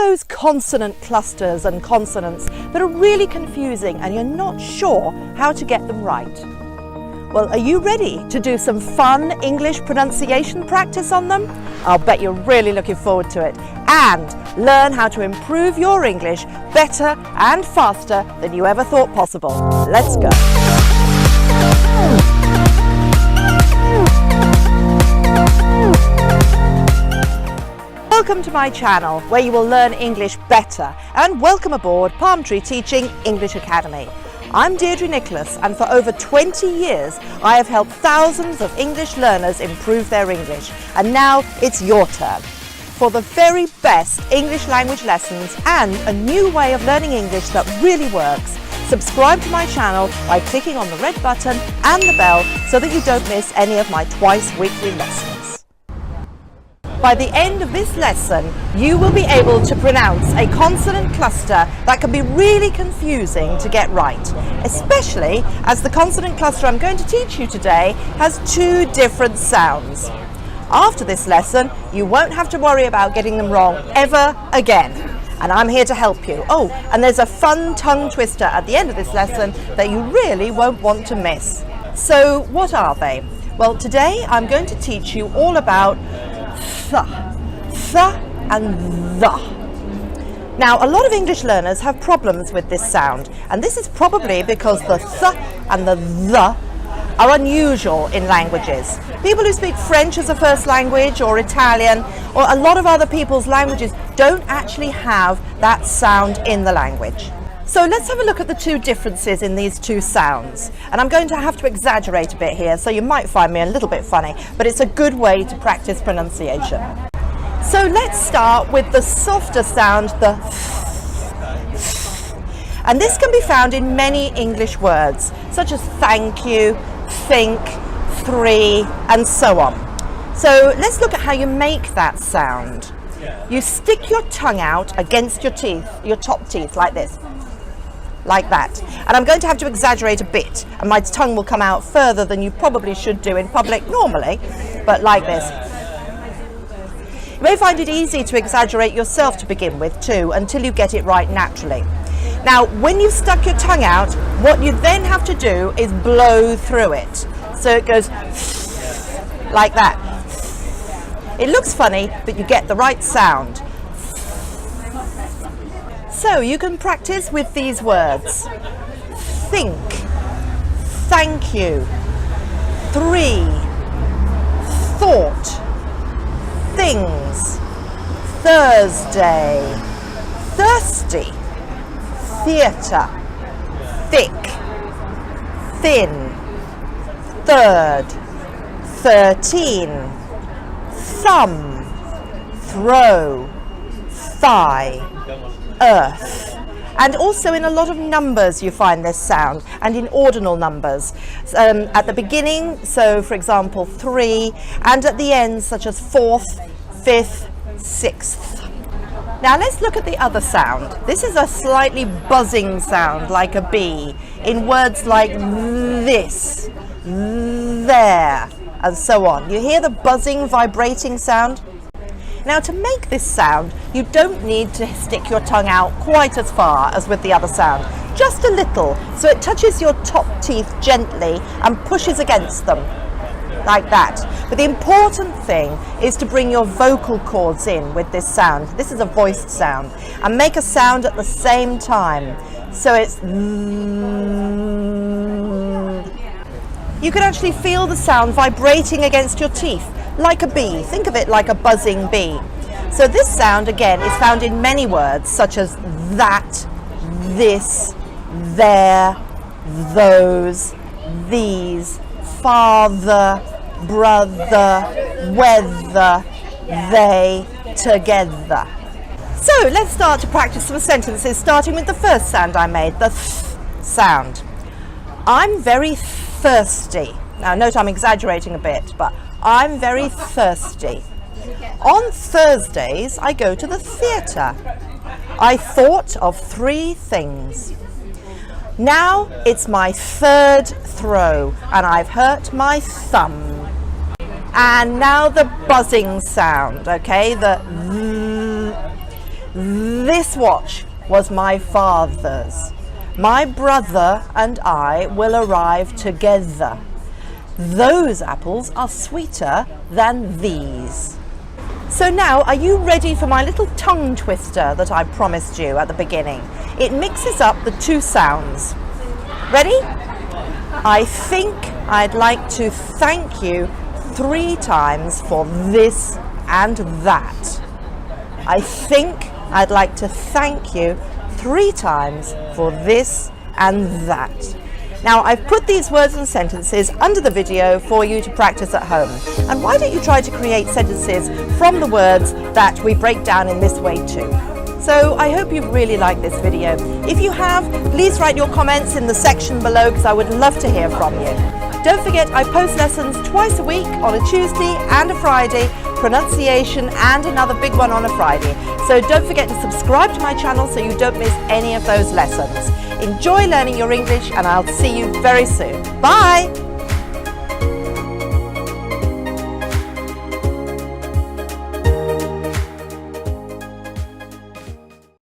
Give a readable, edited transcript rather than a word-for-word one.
those consonant clusters and consonants that are really confusing and you're not sure how to get them right? Well, are you ready to do some fun English pronunciation practice on them? I'll bet you're really looking forward to it, and learn how to improve your English better and faster than you ever thought possible. Let's go. Welcome to my channel, where you will learn English better, and welcome aboard Palm Tree Teaching English Academy. I'm Deirdre Nicholas, and for over 20 years I have helped thousands of English learners improve their English, and now it's your turn. For the very best English language lessons and a new way of learning English that really works, subscribe to my channel by clicking on the red button and the bell so that you don't miss any of my twice-weekly lessons. By the end of this lesson, you will be able to pronounce a consonant cluster that can be really confusing to get right, especially as the consonant cluster I'm going to teach you today has two different sounds. After this lesson, you won't have to worry about getting them wrong ever again. And I'm here to help you. Oh, and there's a fun tongue twister at the end of this lesson that you really won't want to miss. So what are they? Well, today I'm going to teach you all about th and the. Now, a lot of English learners have problems with this sound, and this is probably because the th and the are unusual in languages. People who speak French as a first language, or Italian, or a lot of other people's languages don't actually have that sound in the language. So let's have a look at the two differences in these two sounds. And I'm going to have to exaggerate a bit here, so you might find me a little bit funny, but it's a good way to practice pronunciation. So let's start with the softer sound, the and this can be found in many English words, such as thank you, think, three, and so on. So let's look at how you make that sound. You stick your tongue out against your teeth, your top teeth, like this. Like that. And I'm going to have to exaggerate a bit, and my tongue will come out further than you probably should do in public normally, but like this. You may find it easy to exaggerate yourself to begin with too, until you get it right naturally. Now, when you've stuck your tongue out, what you then have to do is blow through it. So it goes like that. It looks funny, but you get the right sound. So you can practice with these words: think, thank you, three, thought, things, Thursday, thirsty, theatre, thick, thin, third, 13, thumb, throw, thigh, earth. And also in a lot of numbers you find this sound, and in ordinal numbers. At the beginning, so for example 3, and at the end, such as 4th, 5th, 6th. Now let's look at the other sound. This is a slightly buzzing sound, like a bee, in words like this, there, and so on. You hear the buzzing, vibrating sound? Now, to make this sound, you don't need to stick your tongue out quite as far as with the other sound. Just a little, so it touches your top teeth gently and pushes against them, like that. But the important thing is to bring your vocal cords in with this sound. This is a voiced sound. And make a sound at the same time. So it's... You can actually feel the sound vibrating against your teeth, like a bee. Think of it like a buzzing bee. So this sound, again, is found in many words, such as that, this, there, those, these, father, brother, whether, they, together. So let's start to practice some sentences, starting with the first sound I made, the th sound. I'm very thirsty. Now note I'm exaggerating a bit, but I'm very thirsty. On Thursdays, I go to the theatre. I thought of 3 things. Now it's my 3rd throw, and I've hurt my thumb. And now the buzzing sound, okay? The This watch was my father's. My brother and I will arrive together. Those apples are sweeter than these. So now, are you ready for my little tongue twister that I promised you at the beginning? It mixes up the two sounds. Ready? I think I'd like to thank you 3 times for this and that. I think I'd like to thank you 3 times for this and that. Now, I've put these words and sentences under the video for you to practice at home. And why don't you try to create sentences from the words that we break down in this way too? So I hope you really like this video. If you have, please write your comments in the section below because I would love to hear from you. Don't forget, I post lessons twice a week on a Tuesday and a Friday, pronunciation and another big one on a Friday. So don't forget to subscribe to my channel so you don't miss any of those lessons. Enjoy learning your English and I'll see you very soon. Bye!